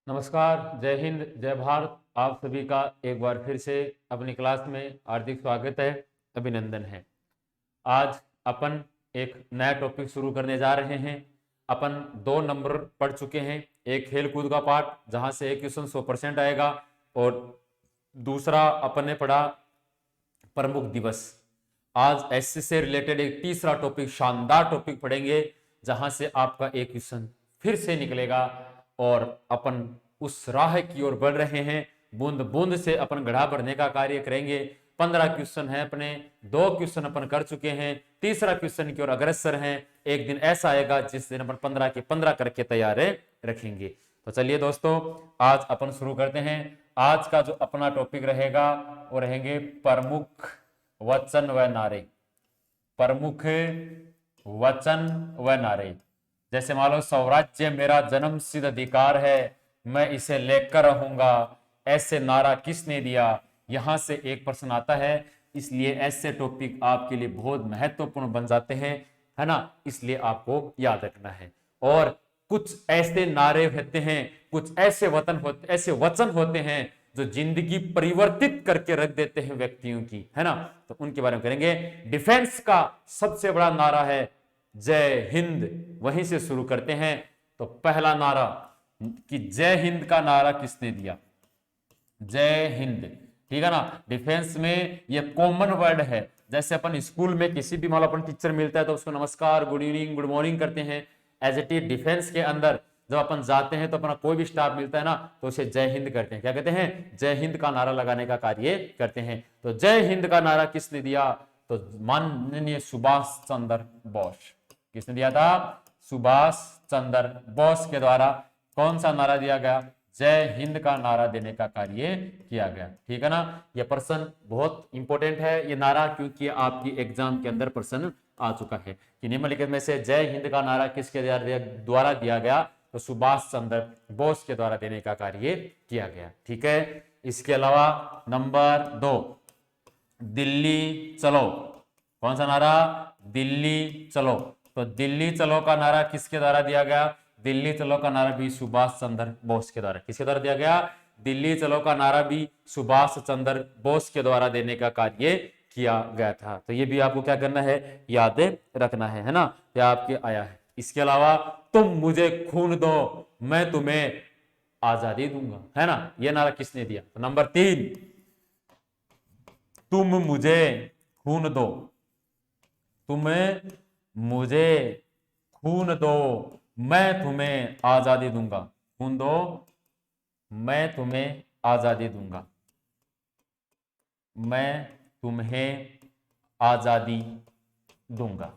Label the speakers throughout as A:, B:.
A: नमस्कार, जय हिंद, जय भारत। आप सभी का एक बार फिर से अपनी क्लास में हार्दिक स्वागत है, अभिनंदन है। आज अपन एक नया टॉपिक शुरू करने जा रहे हैं। अपन 2 नंबर पढ़ चुके हैं। एक खेल कूद का पार्ट जहां से एक क्वेश्चन 100% आएगा, और दूसरा अपन ने पढ़ा प्रमुख दिवस। आज एसएससी से रिलेटेड एक तीसरा टॉपिक, शानदार टॉपिक पढ़ेंगे, जहां से आपका एक क्वेश्चन फिर से निकलेगा और अपन उस राह की ओर बढ़ रहे हैं। बूंद बूंद से अपन गढ़ा भरने का कार्य करेंगे। 15 क्वेश्चन है अपने, 2 क्वेश्चन अपन कर चुके हैं, तीसरा क्वेश्चन की ओर अग्रसर हैं। एक दिन ऐसा आएगा जिस दिन अपन 15 के 15 करके तैयार रखेंगे। तो चलिए दोस्तों, आज अपन शुरू करते हैं। आज का जो अपना टॉपिक रहेगा वो रहेंगे प्रमुख वचन व नारे। प्रमुख वचन व नारे। जैसे मान लो, स्वराज्य मेरा जन्म सिद्ध अधिकार है, मैं इसे लेकर रहूंगा, ऐसे नारा किसने दिया। यहां से एक प्रश्न आता है, इसलिए ऐसे टॉपिक आपके लिए बहुत महत्वपूर्ण बन जाते हैं, है ना। इसलिए आपको याद रखना है। और कुछ ऐसे नारे होते हैं, कुछ ऐसे वचन होते हैं जो जिंदगी परिवर्तित करके रख देते हैं व्यक्तियों की, है ना। तो उनके बारे में करेंगे। डिफेंस का सबसे बड़ा नारा है जय हिंद, वहीं से शुरू करते हैं। तो पहला नारा कि जय हिंद का नारा किसने दिया। जय हिंद, ठीक है ना। डिफेंस में ये कॉमन वर्ड है। जैसे अपन स्कूल में किसी भी मान लो अपन टीचर मिलता है तो उसको नमस्कार, गुड इवनिंग, गुड मॉर्निंग करते हैं। एज इट इज डिफेंस के अंदर जब अपन जाते हैं तो अपना कोई भी स्टाफ मिलता है ना, तो उसे जय हिंद करते हैं। क्या कहते हैं? जय हिंद का नारा लगाने का कार्य करते हैं। तो जय हिंद का नारा किसने दिया? तो माननीय सुभाष चंद्र बोस। किसने दिया था? सुभाष चंद्र बोस के द्वारा कौन सा नारा दिया गया? जय हिंद का नारा देने का कार्य किया गया, ठीक है ना। यह प्रश्न बहुत इंपॉर्टेंट है, ये नारा, क्योंकि आपकी एग्जाम के अंदर प्रश्न आ चुका है कि निम्नलिखित में से जय हिंद का नारा किसके द्वारा दिया गया? तो सुभाष चंद्र बोस के द्वारा देने का कार्य किया गया, ठीक है। इसके अलावा नंबर 2, दिल्ली चलो। कौन सा नारा? दिल्ली चलो। तो दिल्ली चलो का नारा किसके द्वारा दिया गया? दिल्ली चलो का नारा भी सुभाष चंद्र बोस के द्वारा। किसके द्वारा दिया गया? दिल्ली चलो का नारा भी सुभाष चंद्र बोस के द्वारा देने का कार्य किया गया था। तो ये भी आपको क्या करना है? याद रखना है ना। ये आपके आया है। इसके अलावा तुम मुझे खून दो, मैं तुम्हें आजादी दूंगा, है ना। ये नारा किसने दिया? तो नंबर 3, तुम मुझे खून दो, तुम्हें मुझे खून दो, मैं तुम्हें आजादी दूंगा। खून दो, मैं तुम्हें आजादी दूंगा, मैं तुम्हें आजादी दूंगा।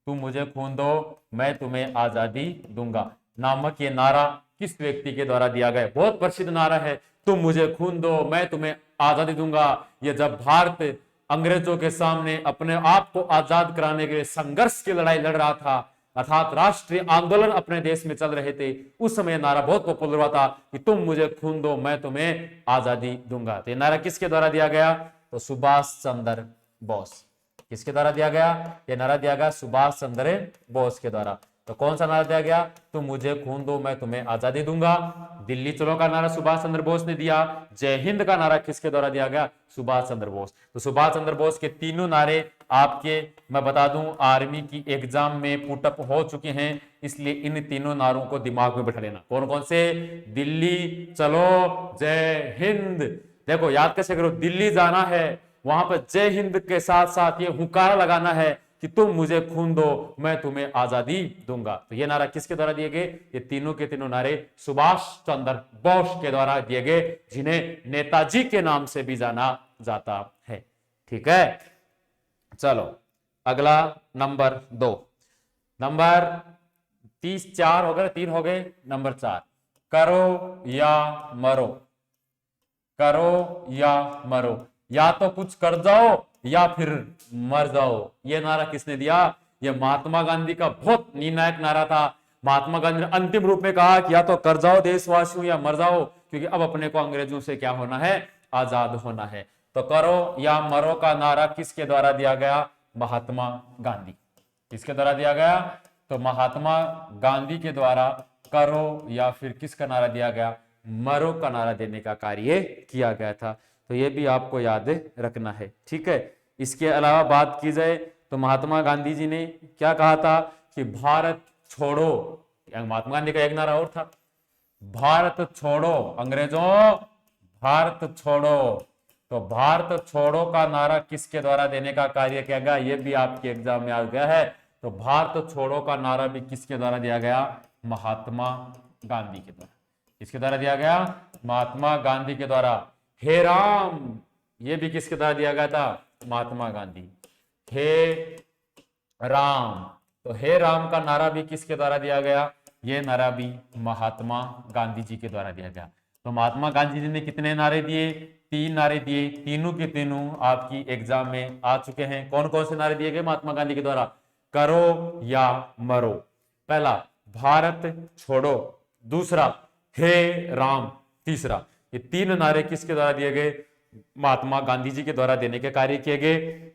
A: तुम मुझे खून दो, मैं तुम्हें आजादी दूंगा नामक ये नारा किस व्यक्ति के द्वारा दिया गया? बहुत प्रसिद्ध नारा है, तुम मुझे खून दो, मैं तुम्हें आजादी दूंगा। ये जब भारत अंग्रेजों के सामने अपने आप को आजाद कराने के लिए संघर्ष की लड़ाई लड़ रहा था, अर्थात राष्ट्रीय आंदोलन अपने देश में चल रहे थे, उस समय नारा बहुत पॉपुलर हुआ था कि तुम मुझे खून दो, मैं तुम्हें आजादी दूंगा। तो ये नारा किसके द्वारा दिया गया? तो सुभाष चंद्र बोस। किसके द्वारा दिया गया? ये नारा दिया गया सुभाष चंद्र बोस के द्वारा। तो कौन सा नारा दिया गया? तुम मुझे खून दो, मैं तुम्हें आजादी दूंगा। दिल्ली चलो का नारा सुभाष चंद्र बोस ने दिया। जय हिंद का नारा किसके द्वारा दिया गया? सुभाष चंद्र बोस। तो सुभाष चंद्र बोस के तीनों नारे आपके, मैं बता दूं, आर्मी की एग्जाम में पुटअप हो चुके हैं, इसलिए इन तीनों नारों को दिमाग में बैठा लेना। कौन कौन से? दिल्ली चलो, जय हिंद। देखो याद कैसे करो, दिल्ली जाना है, वहां पर जय हिंद के साथ साथ ये हुंकारा लगाना है कि तुम मुझे खून दो, मैं तुम्हें आजादी दूंगा। तो ये नारा किसके द्वारा दिए गए? ये तीनों के तीनों नारे सुभाष चंद्र बोस के द्वारा दिए गए, जिन्हें नेताजी के नाम से भी जाना जाता है, ठीक है। चलो अगला नंबर 2, नंबर 4 हो गए, 3 हो गए। नंबर 4, करो या मरो। करो या मरो, या तो कुछ कर जाओ या फिर मर जाओ। यह नारा किसने दिया? यह महात्मा गांधी का बहुत निर्णायक नारा था। महात्मा गांधी ने अंतिम रूप में कहा कि या तो कर जाओ देशवासियों या मर जाओ, क्योंकि अब अपने को अंग्रेजों से क्या होना है? आजाद होना है। तो करो या मरो का नारा किसके द्वारा दिया गया? महात्मा गांधी। किसके द्वारा दिया गया? तो महात्मा गांधी के द्वारा करो या फिर किसका नारा दिया गया? मरो का नारा देने का कार्य किया गया था। तो ये भी आपको याद रखना है, ठीक है। इसके अलावा बात की जाए तो महात्मा गांधी जी ने क्या कहा था कि भारत छोड़ो, महात्मा गांधी का एक नारा और था, भारत छोड़ो अंग्रेजों, भारत छोड़ो। तो भारत छोड़ो का नारा किसके द्वारा देने का कार्य किया गया, यह भी आपके एग्जाम में आ गया है। तो भारत छोड़ो का नारा भी किसके द्वारा दिया गया, महात्मा गांधी के द्वारा। किसके द्वारा दिया गया, महात्मा गांधी के द्वारा। हे राम, ये भी किसके द्वारा दिया गया था, महात्मा गांधी। हे राम, तो हे राम का नारा भी किसके द्वारा दिया गया, ये नारा भी महात्मा गांधी जी के द्वारा दिया गया। तो महात्मा गांधी जी ने कितने नारे दिए, 3 नारे दिए, तीनों के तीनों आपकी एग्जाम में आ चुके हैं। कौन कौन से नारे दिए गए महात्मा गांधी के द्वारा, करो या मरो, पहला भारत छोड़ो, दूसरा हे राम, तीसरा। ये 3 नारे किसके द्वारा दिए गए, महात्मा गांधी जी के द्वारा देने के कार्य किए गए।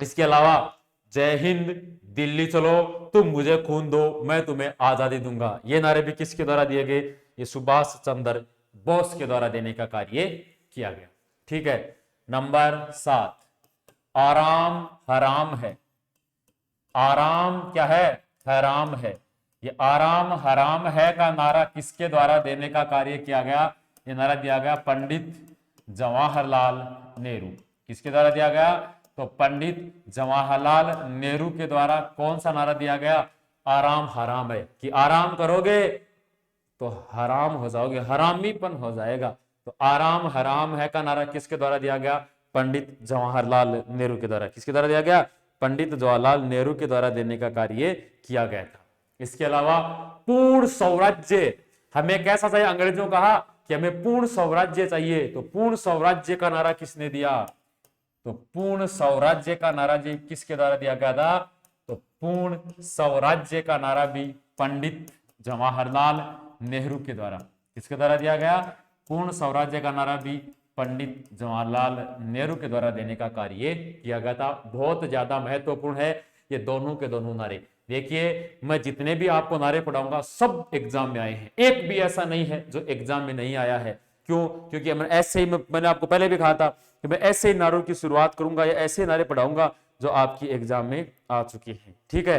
A: इसके अलावा जय हिंद, दिल्ली चलो, तुम मुझे खून दो, मैं तुम्हें आजादी दूंगा, ये नारे भी किसके द्वारा दिए गए, ये सुभाष चंद्र बोस के द्वारा देने का कार्य किया गया, ठीक है। नंबर 7, आराम हराम है। आराम क्या है, हराम है। ये आराम हराम है का नारा किसके द्वारा देने का कार्य किया गया, ये नारा दिया गया पंडित जवाहरलाल नेहरू। किसके द्वारा दिया गया, तो पंडित जवाहरलाल नेहरू के द्वारा कौन सा नारा दिया गया, आराम हराम है, कि आराम करोगे तो हराम हो जाओगे, हरामीपन हो जाएगा। तो आराम हराम है का नारा किसके द्वारा दिया गया, पंडित जवाहरलाल नेहरू के द्वारा। किसके द्वारा दिया गया, पंडित जवाहरलाल नेहरू के द्वारा देने का कार्य किया गया था। इसके अलावा पूर्ण स्वराज्य, हमें कैसा चाहिए, अंग्रेजों कहा कि हमें पूर्ण स्वराज्य चाहिए, तो पूर्ण स्वराज्य का नारा किसने दिया, तो पूर्ण स्वराज्य का नारा जी किसके द्वारा दिया गया था, तो पूर्ण स्वराज्य का नारा भी पंडित जवाहरलाल नेहरू के द्वारा। किसके द्वारा दिया गया, पूर्ण स्वराज्य का नारा भी पंडित जवाहरलाल नेहरू के द्वारा देने का कार्य किया गया था। बहुत ज्यादा महत्वपूर्ण है ये दोनों के दोनों नारे। देखिए मैं जितने भी आपको नारे पढ़ाऊंगा सब एग्जाम में आए हैं, एक भी ऐसा नहीं है जो एग्जाम में नहीं आया है। क्यों, क्योंकि मैं ऐसे ही, मैंने आपको पहले भी कहा था कि मैं ऐसे ही नारों की शुरुआत करूंगा या ऐसे नारे पढ़ाऊंगा जो आपकी एग्जाम में आ चुके हैं, ठीक है।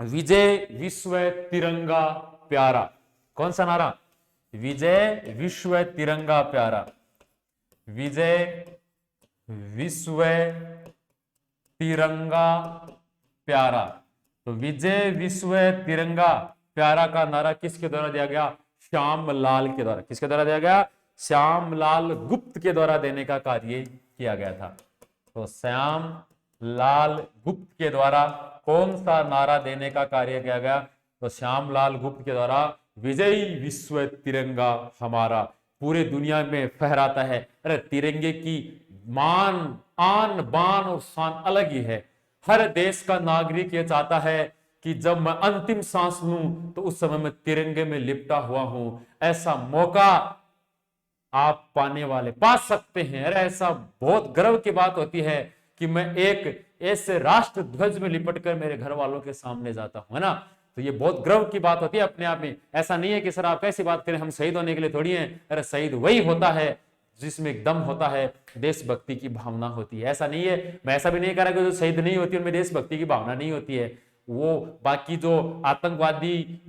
A: विजय विश्व तिरंगा प्यारा, कौन सा नारा, विजय विश्व तिरंगा प्यारा, विजय विश्व तिरंगा प्यारा। तो विजय विश्व तिरंगा प्यारा का नारा किसके द्वारा दिया गया, श्यामलाल के द्वारा। किसके द्वारा दिया गया, श्यामलाल गुप्त के द्वारा देने का कार्य किया गया था। तो श्यामलाल गुप्त के द्वारा कौन सा नारा देने का कार्य किया गया, तो श्यामलाल गुप्त के द्वारा विजयी विश्व तिरंगा हमारा पूरे दुनिया में फहराता है। अरे तिरंगे की मान, आन बान और शान अलग ही है। हर देश का नागरिक ये चाहता है कि जब मैं अंतिम सांस लूं तो उस समय मैं तिरंगे में लिपटा हुआ हूं। ऐसा मौका आप पाने वाले पा सकते हैं। अरे ऐसा बहुत गर्व की बात होती है कि मैं एक ऐसे राष्ट्र ध्वज में लिपट कर मेरे घर वालों के सामने जाता हूं, है ना। तो ये बहुत गर्व की बात होती है अपने आप में। ऐसा नहीं है कि सर आप कैसी बात करें, हम शहीद होने के लिए थोड़ी हैं। अरे शहीद वही होता है जिसमें एकदम होता है, देशभक्ति की भावना होती है। ऐसा नहीं है, मैं ऐसा भी नहीं कह रहा कि जो शहीद नहीं होती उनमें देशभक्ति की भावना नहीं होती है। वो बाकी जो आतंकवादी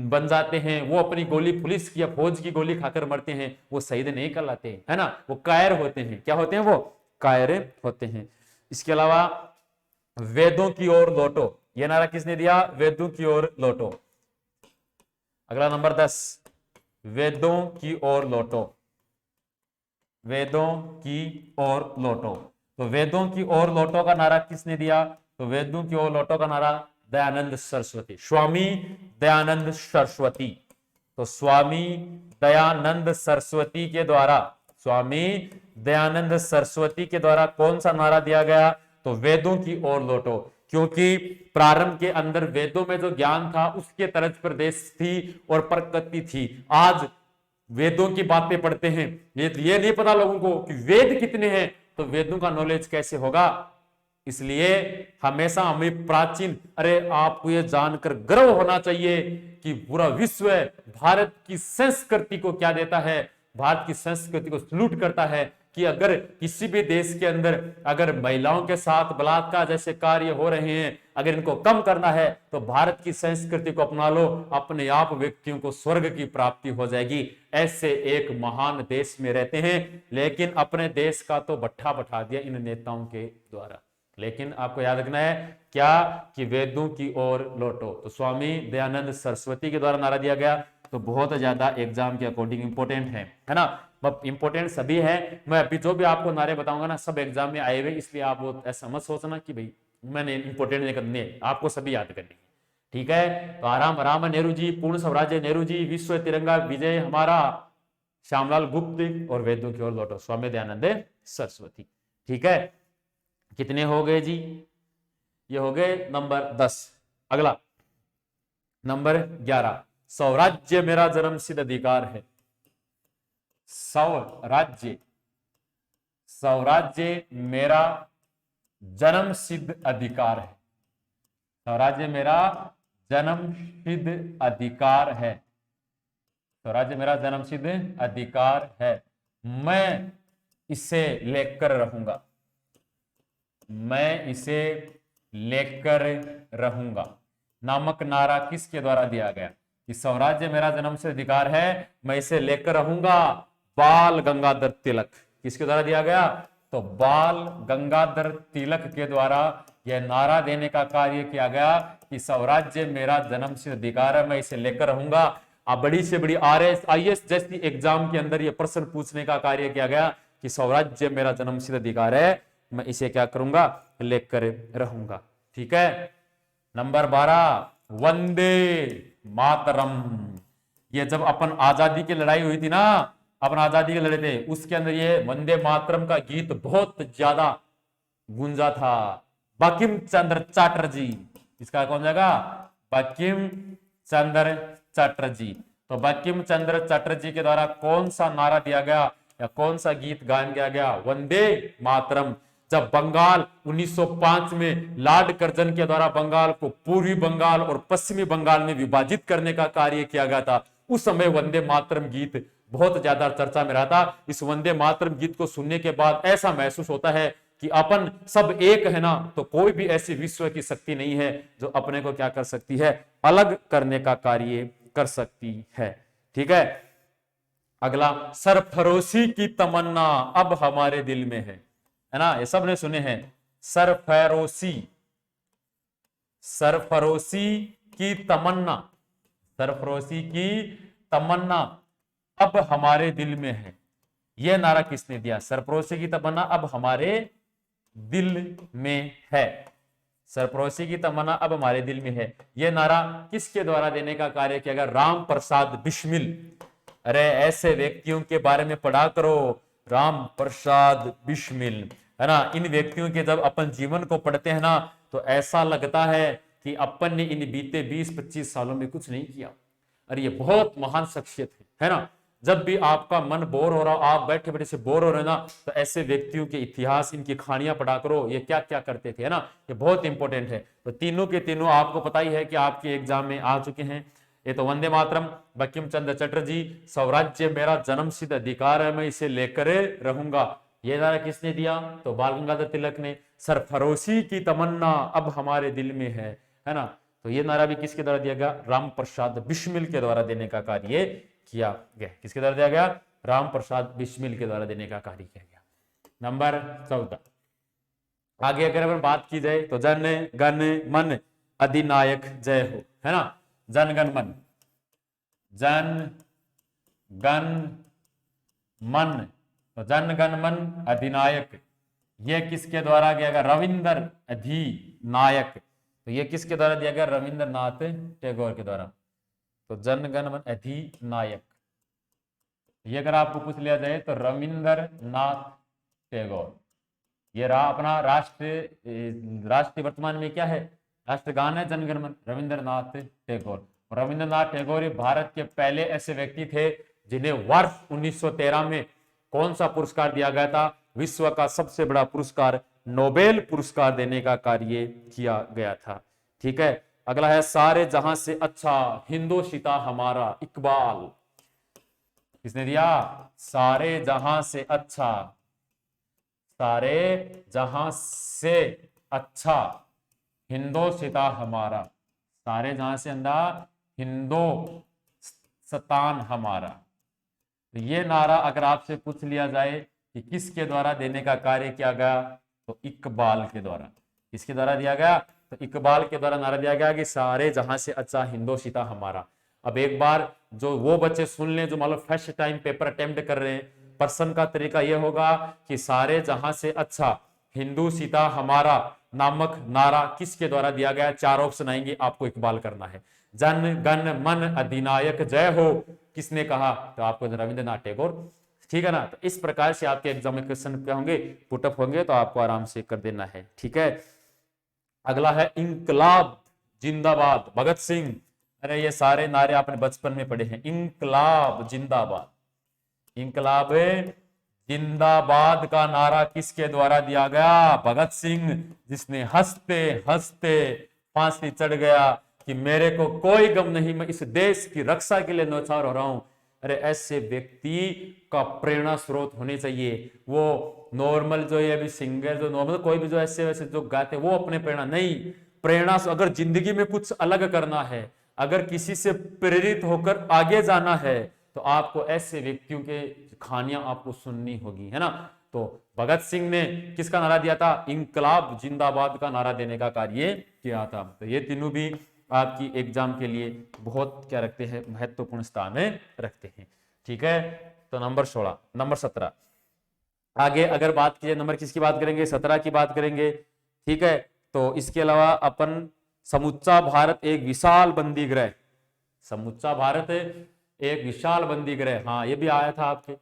A: बन जाते हैं, वो अपनी गोली पुलिस की या फौज की गोली खाकर मरते हैं, वो शहीद नहीं कहलाते, है ना, वो कायर होते हैं। क्या होते हैं, वो कायर होते हैं। इसके अलावा वेदों की ओर लौटो, यह नारा किसने दिया, वेदों की ओर लौटो। अगला नंबर 10, वेदों की ओर लौटो, वेदों की ओर लौटो। तो वेदों की ओर लौटो का नारा किसने दिया, तो वेदों की ओर लौटो का नारा दयानंद सरस्वती, स्वामी दयानंद सरस्वती। तो स्वामी दयानंद सरस्वती के द्वारा, स्वामी दयानंद सरस्वती के द्वारा कौन सा नारा दिया गया, तो वेदों की ओर लौटो। क्योंकि प्रारंभ के अंदर वेदों में जो ज्ञान था उसके तर्ज पर देश थी और प्रकृति थी। आज वेदों की बातें पढ़ते हैं, ये नहीं पता लोगों को कि वेद कितने हैं, तो वेदों का नॉलेज कैसे होगा। इसलिए हमेशा हमें प्राचीन, अरे आपको यह जानकर गर्व होना चाहिए कि पूरा विश्व भारत की संस्कृति को क्या देता है, भारत की संस्कृति को सल्यूट करता है कि अगर किसी भी देश के अंदर अगर महिलाओं के साथ बलात्कार जैसे कार्य हो रहे हैं, अगर इनको कम करना है तो भारत की संस्कृति को अपना लो, अपने आप व्यक्तियों को स्वर्ग की प्राप्ति हो जाएगी। ऐसे एक महान देश में रहते हैं, लेकिन अपने देश का तो भट्ठा बैठा दिया इन नेताओं के द्वारा। लेकिन आपको याद रखना है क्या कि वेदों की ओर लौटो, तो स्वामी दयानंद सरस्वती के द्वारा नारा दिया गया। तो बहुत ज्यादा एग्जाम के अकॉर्डिंग इंपॉर्टेंट है ना, इंपॉर्टेंट सभी है। मैं अभी जो भी आपको नारे बताऊंगा ना सब एग्जाम में आए हुए, इसलिए आप वो ऐसा मत सोचना कि भाई मैंने इंपॉर्टेंट नहीं करने, आपको सभी याद करनी है, ठीक है। तो आराम आराम नेहरू जी, पूर्ण स्वराज्य नेहरू जी, विश्व तिरंगा विजय हमारा श्यामलाल गुप्त और वेदों की ओर लौटो स्वामी दयानंद सरस्वती, ठीक है। कितने हो गए जी? ये हो गए नंबर 10। अगला नंबर 11, स्वराज्य मेरा जन्म सिद्ध अधिकार है। स्वराज्य, स्वराज्य मेरा जन्म सिद्ध अधिकार है। स्वराज्य मेरा जन्म सिद्ध अधिकार है। स्वराज्य मेरा जन्म सिद्ध अधिकार है, मैं इसे लेकर रहूंगा, मैं इसे लेकर रहूंगा नामक नारा किसके द्वारा दिया गया कि स्वराज्य मेरा जन्म सिद्ध अधिकार है, मैं इसे लेकर रहूंगा? बाल गंगाधर तिलक। किसके द्वारा दिया गया? तो बाल गंगाधर तिलक के द्वारा यह नारा देने का कार्य किया गया कि स्वराज्य मेरा जन्म सिद्ध अधिकार है, मैं इसे लेकर रहूंगा। अब बड़ी से बड़ी RS IS जैसी एग्जाम के अंदर यह प्रश्न पूछने का कार्य किया गया कि स्वराज्य मेरा जन्म सिद्ध अधिकार है, मैं इसे क्या करूंगा? लेकर रहूंगा, ठीक है। नंबर 12, वंदे मातरम। ये जब अपन आजादी की लड़ाई हुई थी ना, अपन आजादी के लड़े थे, उसके अंदर ये वंदे मातरम का गीत बहुत ज्यादा गूंजा था। बंकिम चंद्र चटर्जी, इसका कौन जाएगा? बंकिम चंद्र चटर्जी। तो बंकिम चंद्र चटर्जी के द्वारा कौन सा नारा दिया गया या कौन सा गीत गान किया गया? वंदे मातरम। जब बंगाल 1905 में लॉर्ड कर्जन के द्वारा बंगाल को पूर्वी बंगाल और पश्चिमी बंगाल में विभाजित करने का कार्य किया गया था, उस समय वंदे मातरम गीत बहुत ज्यादा चर्चा में रहा था। इस वंदे मातरम गीत को सुनने के बाद ऐसा महसूस होता है कि अपन सब एक है ना, तो कोई भी ऐसी विश्व की शक्ति नहीं है जो अपने को क्या कर सकती है? अलग करने का कार्य कर सकती है, ठीक है। अगला, सरफरोशी की तमन्ना अब हमारे दिल में है ना, ये सबने सुने हैं। सरफरोशी, सरफरोशी की तमन्ना, सरफरोशी की तमन्ना अब हमारे दिल में है, यह नारा किसने दिया? सरफरोशी की तमन्ना अब हमारे दिल में है, सरफरोशी की तमन्ना अब हमारे दिल में है, यह नारा किसके द्वारा देने का कार्य किया गया? राम प्रसाद बिस्मिल। अरे ऐसे व्यक्तियों के बारे में पढ़ा करो, राम प्रसाद बिस्मिल, है ना। इन व्यक्तियों के जब अपन जीवन को पढ़ते हैं ना, तो ऐसा लगता है कि अपन ने इन बीते 20-25 सालों में कुछ नहीं किया। अरे ये बहुत महान शख्सियत है ना। जब भी आपका मन बोर हो रहा हो, आप बैठे बैठे से बोर हो रहे ना, तो ऐसे व्यक्तियों के इतिहास, इनकी कहानियां पढ़ा करो, ये क्या क्या करते थे, है ना। ये बहुत इंपॉर्टेंट है। तो तीनों के तीनों आपको पता ही है कि आपके एग्जाम में आ चुके हैं। ये तो वंदे मातरम, बंकिम चंद्र चटर्जी, स्वराज्य मेरा जन्म सिद्ध अधिकार है, मैं इसे लेकर रहूंगा, ये नारा किसने दिया? तो बाल गंगाधर तिलक ने। सरफरोशी की तमन्ना अब हमारे दिल में है ना, तो ये नारा भी किसके द्वारा दिया गया? राम प्रसाद बिस्मिल के द्वारा देने का कार्य किया गया। किसके द्वारा दिया गया? राम प्रसाद बिस्मिल के द्वारा देने का कार्य किया गया। नंबर 14, आगे अगर अपन बात की जाए तो जन गण मन अधिनायक जय हो, है ना। जन गण मन, जन गण मन, तो जन गण मन अधिनायक ये किसके द्वारा किया गया? रविंद्र अधिनायक। तो ये किसके द्वारा दिया गया? रविंद्रनाथ टैगोर के द्वारा। तो जन गण मन अधिनायक, ये अगर आपको पूछ लिया जाए तो रविंद्रनाथ टैगोर। ये रहा अपना राष्ट्रीय वर्तमान में क्या है? राष्ट्रगान है जन गण मन, रविंद्रनाथ टैगोर। रविंद्रनाथ टैगोर भारत के पहले ऐसे व्यक्ति थे जिन्हें वर्ष 1913 में कौन सा पुरस्कार दिया गया था? विश्व का सबसे बड़ा पुरस्कार नोबेल पुरस्कार देने का कार्य किया गया था। ठीक है, अगला है सारे जहां से अच्छा हिंदोशिता हमारा, इकबाल। किसने दिया? सारे जहां से अच्छा, सारे जहां से अच्छा हिंदोशिता हमारा, सारे जहां से अंधा हिंदोस्तान हमारा। तो ये नारा अगर आपसे पूछ लिया जाए कि किसके द्वारा देने का कार्य किया गया, तो इकबाल के द्वारा। किसके द्वारा दिया गया? तो इकबाल के द्वारा नारा दिया गया कि सारे जहां से अच्छा हिंदोशिता हमारा। अब एक बार जो वो बच्चे सुन लें जो मतलब फर्स्ट टाइम पेपर अटेम्प्ट कर रहे हैं, प्रश्न का तरीका यह होगा कि सारे जहां से अच्छा हिंदोशिता हमारा नामक नारा किसके द्वारा दिया गया? चार ऑप्शन आएंगे, आपको इकबाल करना है। जन गण मन अधिनायक जय हो किसने कहा? तो आपको रविंद्रनाथ टैगोर। ठीक है ना? तो इस प्रकार से आपके एग्जाम में क्वेश्चन क्या होंगे? पुटअप होंगे, तो आपको आराम से कर देना है। ठीक है, अगला है इंकलाब जिंदाबाद, भगत सिंह। अरे ये सारे नारे आपने बचपन में पढ़े हैं। इंकलाब जिंदाबाद, इंकलाब जिंदाबाद का नारा किसके द्वारा दिया गया? भगत सिंह, जिसने हंसते हंसते फांसी चढ़ गया कि मेरे को कोई गम नहीं, मैं इस देश की रक्षा के लिए न्यौछावर हो रहा हूं। अरे ऐसे व्यक्ति का प्रेरणा स्रोत होने चाहिए। वो नॉर्मल जो ये अभी सिंगर जो नॉर्मल कोई भी जो ऐसे वैसे जो गाते वो अपने प्रेरणा नहीं, प्रेरणा अगर जिंदगी में कुछ अलग करना है, अगर किसी से प्रेरित होकर आगे जाना है, तो आपको ऐसे व्यक्तियों के कहानियां आपको सुननी होगी, है ना? तो भगत सिंह ने किसका नारा दिया था? इंकलाब जिंदाबाद का नारा देने का कार्य किया था। तो ये तीनों भी आपकी एग्जाम के लिए बहुत क्या रखते हैं? महत्वपूर्ण स्थान रखते हैं। ठीक है, तो नंबर 16, नंबर 17 आगे अगर बात की जाए, नंबर किसकी बात करेंगे? 17 की बात करेंगे। ठीक है, तो इसके अलावा अपन समूचा भारत एक विशाल बंदी गृह, समूचा भारत एक विशाल बंदी गृह, हाँ ये भी आया था आपके।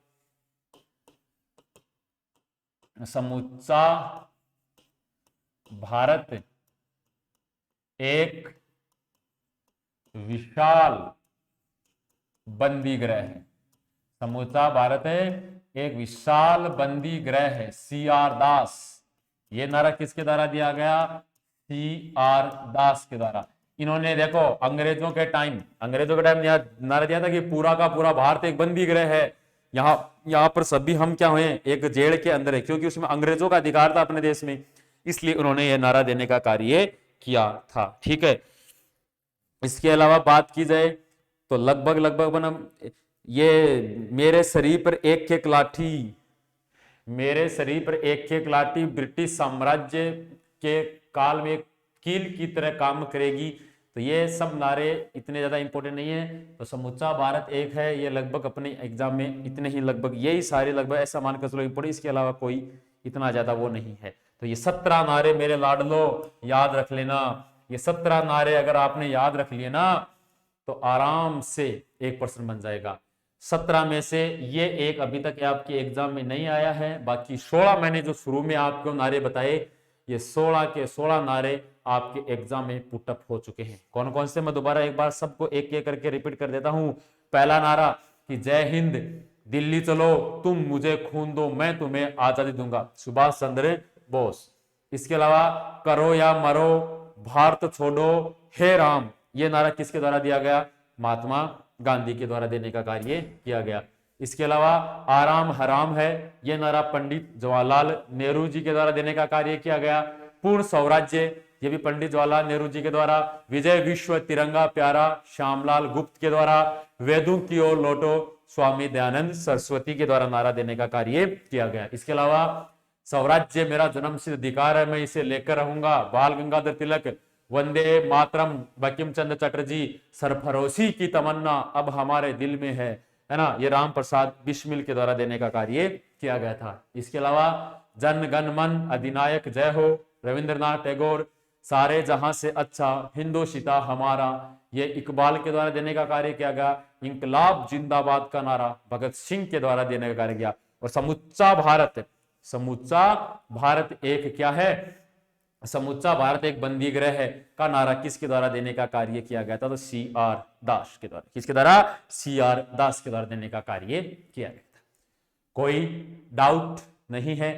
A: समूचा भारत एक विशाल बंदी गृह है, समूचा भारत है एक विशाल बंदी गृह है, CR दास। ये नारा किसके द्वारा दिया गया? CR दास के द्वारा। इन्होंने देखो अंग्रेजों के टाइम नारा दिया था कि पूरा का पूरा भारत एक बंदी गृह है, यहाँ पर सभी हम क्या हुए? एक जेल के अंदर है, क्योंकि उसमें अंग्रेजों का अधिकार था अपने देश में, इसलिए उन्होंने यह नारा देने का कार्य किया था। ठीक है, इसके अलावा बात की जाए तो लगभग लगभग ये मेरे शरीर पर एक एक लाठी, मेरे शरीर पर एक एक लाठी ब्रिटिश साम्राज्य के काल में कील की तरह काम करेगी। तो ये सब नारे इतने ज्यादा इंपॉर्टेंट नहीं है। तो समूचा भारत एक है, ये लगभग अपने एग्जाम में इतने ही, लगभग यही सारे लगभग ऐसा मानकर चलो इंपॉर्टेंट, इसके अलावा कोई इतना ज्यादा वो नहीं है। तो ये 17 नारे मेरे लाडलो याद रख लेना। ये 17 नारे अगर आपने याद रख लिए ना, तो आराम से एक पर्सन बन जाएगा। 17 में से ये एक अभी तक आपके एग्जाम में नहीं आया है, बाकी 16 मैंने जो शुरू में आपको नारे बताए, ये 16 के 16 नारे आपके एग्जाम में पुटअप हो चुके हैं। कौन कौन से? मैं दोबारा एक बार सबको एक एक करके रिपीट कर देता हूं। पहला नारा कि जय हिंद, दिल्ली चलो, तुम मुझे खून दो, मैं तुम्हें आजादी दूंगा, सुभाष चंद्र बोस। इसके अलावा करो या मरो, भारत छोड़ो, हे राम, ये नारा किसके द्वारा दिया गया? महात्मा गांधी के द्वारा देने का कार्य किया गया। इसके अलावा आराम हराम है, यह नारा पंडित जवाहरलाल नेहरू जी के द्वारा देने का कार्य किया गया। पूर्ण स्वराज्य, ये भी पंडित जवाहरलाल नेहरू जी के द्वारा। विजय विश्व तिरंगा प्यारा, श्यामलाल गुप्त के द्वारा। वेदों की ओर लौटो, स्वामी दयानंद सरस्वती के द्वारा नारा देने का कार्य किया गया। इसके अलावा स्वराज्य मेरा जन्मसिद्ध अधिकार है, मैं इसे लेकर रहूंगा, बाल गंगाधर तिलक। वंदे मातरम, बंकिम चंद्र चटर्जी, सरफरोशी की तमन्ना अब हमारे दिल में है ना, ये राम प्रसाद बिस्मिल के द्वारा देने का कार्य किया गया था। इसके अलावा जन गण मन अधिनायक जय हो, रविंद्रनाथ टैगोर। सारे जहां से अच्छा हिंदोशिता हमारा, ये इकबाल के द्वारा देने का कार्य किया गया। इंकलाब जिंदाबाद का नारा भगत सिंह के द्वारा देने का कार्य किया। और समूचा भारत, समूचा भारत एक क्या है? समूचा भारत एक बंदी गृह है का नारा किसके द्वारा देने का कार्य किया गया था? तो CR दास के द्वारा। किसके द्वारा? CR दास के द्वारा देने का कार्य किया गया था। कोई डाउट नहीं है?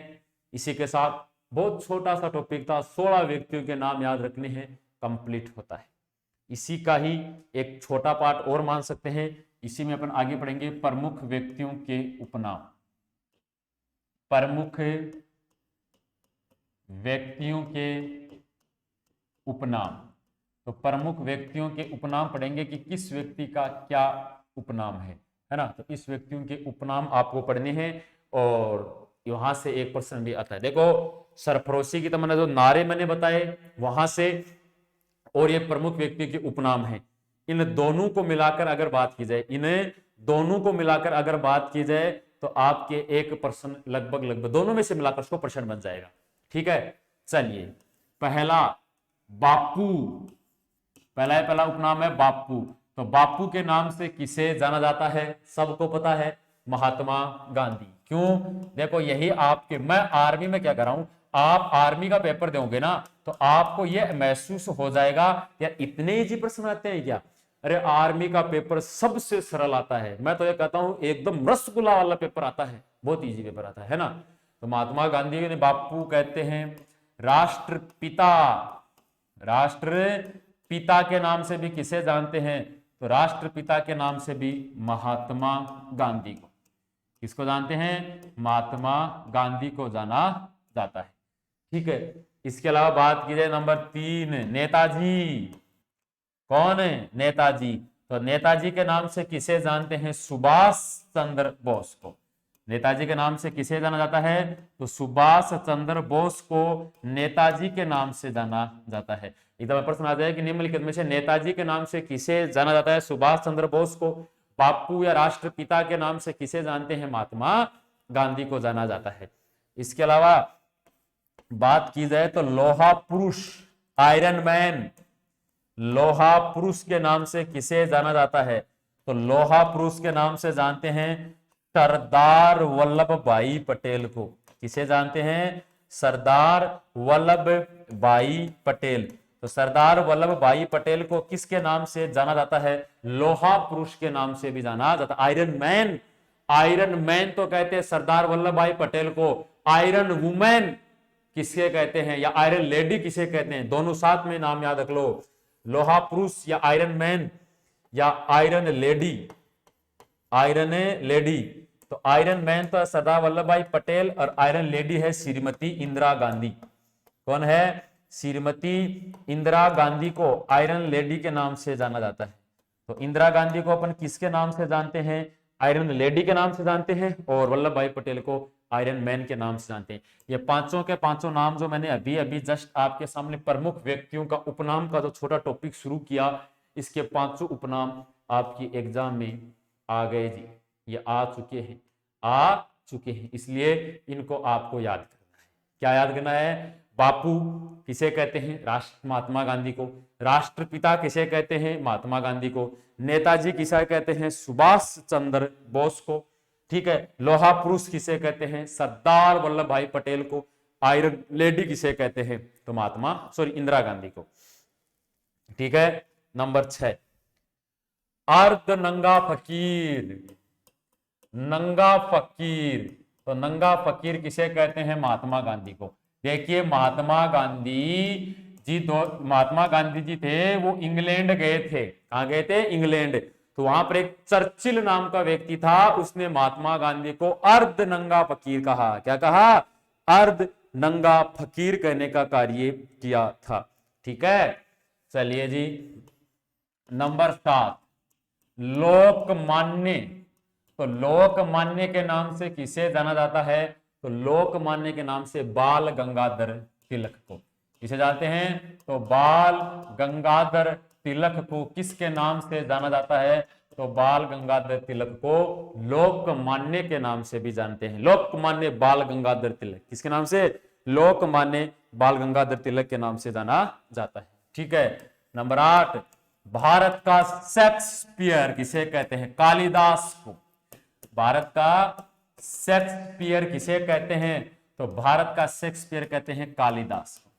A: इसी के साथ बहुत छोटा सा टॉपिक था, 16 व्यक्तियों के नाम याद रखने हैं, कंप्लीट होता है। इसी का ही एक छोटा पार्ट और मान सकते हैं, इसी में अपन आगे पढ़ेंगे प्रमुख व्यक्तियों के उपनाम। प्रमुख व्यक्तियों के उपनाम, तो प्रमुख व्यक्तियों के उपनाम पढ़ेंगे कि किस व्यक्ति का क्या उपनाम है ना। तो इस व्यक्तियों के उपनाम आपको पढ़ने हैं और यहां से एक प्रश्न भी आता है। देखो सरफरोशी की तो मैंने जो नारे मैंने बताए वहां से, और ये प्रमुख व्यक्ति के उपनाम है, इन दोनों को मिलाकर अगर बात की जाए, इन्हें दोनों को मिलाकर अगर बात की जाए तो आपके एक प्रश्न लगभग दोनों में से मिलाकर उसको प्रश्न बन जाएगा। ठीक है, चलिए पहला बापू, पहला उपनाम है बापू। तो बापू के नाम से किसे जाना जाता है, सबको पता है, महात्मा गांधी। क्यों, देखो यही आपके, मैं आर्मी में क्या कर रहा हूं, आप आर्मी का पेपर दोगे ना तो आपको यह महसूस हो जाएगा यार इतने इजी प्रश्न आते हैं क्या। अरे आर्मी का पेपर सबसे सरल आता है, मैं तो ये कहता हूं एकदम रसगुल्ला वाला पेपर आता है, बहुत इजी पेपर आता है ना। तो महात्मा गांधी ने बापू कहते हैं, राष्ट्रपिता, राष्ट्रपिता के नाम से भी किसे जानते हैं, तो राष्ट्रपिता के नाम से भी महात्मा गांधी को, किसको जानते हैं, महात्मा गांधी को जाना जाता है। ठीक है, इसके अलावा बात की जाए नंबर 3, नेताजी। कौन है नेताजी, तो नेताजी के नाम से किसे जानते हैं, सुभाष चंद्र बोस को। नेताजी के नाम से किसे जाना जाता है, तो सुभाष चंद्र बोस को नेताजी के नाम से जाना जाता है। एकदम प्रश्न आ जाए कि निम्नलिखित में से नेताजी के नाम से किसे जाना जाता है, सुभाष चंद्र बोस को। बापू या राष्ट्रपिता के नाम से किसे जानते हैं, महात्मा गांधी को जाना जाता है। इसके अलावा बात की जाए तो लोहा पुरुष, आयरन मैन, लोहा पुरुष के नाम से किसे जाना जाता है, तो लोहा पुरुष के नाम से जानते हैं सरदार वल्लभ भाई पटेल को। किसे जानते हैं, सरदार वल्लभ भाई पटेल। तो सरदार वल्लभ भाई पटेल को किसके नाम से जाना जाता है, लोहा पुरुष के नाम से भी जाना जाता है। आयरन मैन, आयरन मैन तो कहते हैं सरदार वल्लभ भाई पटेल को, आयरन वुमेन किसे कहते हैं या आयरन लेडी किसे कहते हैं, दोनों साथ में नाम याद रख लो, लोहा पुरुष या आयरन मैन या आयरन लेडी, आयरन लेडी। तो आयरन मैन तो सरदार वल्लभ भाई पटेल और आयरन लेडी है श्रीमती इंदिरा गांधी। कौन है, श्रीमती इंदिरा गांधी को आयरन लेडी के नाम से जाना जाता है। तो इंदिरा गांधी को अपन किसके नाम से जानते हैं, आयरन लेडी के नाम से जानते हैं, और वल्लभ भाई पटेल को आयरन मैन के नाम से जानते हैं। ये पांचों के पांचों नाम जो मैंने अभी अभी जस्ट आपके सामने प्रमुख व्यक्तियों का उपनाम का जो छोटा टॉपिक शुरू किया, इसके पांचों उपनाम आपकी एग्जाम में आ गए जी, ये आ चुके हैं, इसलिए इनको आपको याद करना है। क्या याद करना है, बापू किसे कहते हैं, महात्मा गांधी को। राष्ट्रपिता किसे कहते हैं, महात्मा गांधी को। नेताजी किसे कहते हैं, सुभाष चंद्र बोस को। ठीक है, लोहा पुरुष किसे कहते हैं, सरदार वल्लभ भाई पटेल को। आयरन लेडी किसे कहते हैं, तो इंदिरा गांधी को। ठीक है, नंबर 6, अर्ध नंगा फकीर, नंगा फकीर। तो नंगा फकीर किसे कहते हैं, महात्मा गांधी को। देखिए महात्मा गांधी जी थे, वो इंग्लैंड गए थे। कहां गए थे, इंग्लैंड। तो वहां पर एक चर्चिल नाम का व्यक्ति था, उसने महात्मा गांधी को अर्ध नंगा फकीर कहा। क्या कहा, अर्ध नंगा फकीर कहने का कार्य किया था। ठीक है, चलिए जी नंबर 7, लोकमान्य। तो लोकमान्य के नाम से किसे जाना जाता है, तो लोकमान्य के नाम से बाल गंगाधर तिलक को। किसे जानते हैं, तो बाल गंगाधर तिलक को किसके नाम से जाना जाता है, तो बाल गंगाधर तिलक को लोकमान्य के नाम से भी जानते हैं। लोकमान्य बाल गंगाधर तिलक किसके नाम से, लोकमान्य बाल गंगाधर तिलक के नाम से जाना जाता है। ठीक है, नंबर 8, भारत का शेक्सपियर किसे कहते हैं, कालिदास को। भारत का शेक्सपियर किसे कहते हैं, तो भारत का शेक्सपियर कहते हैं कालिदास को।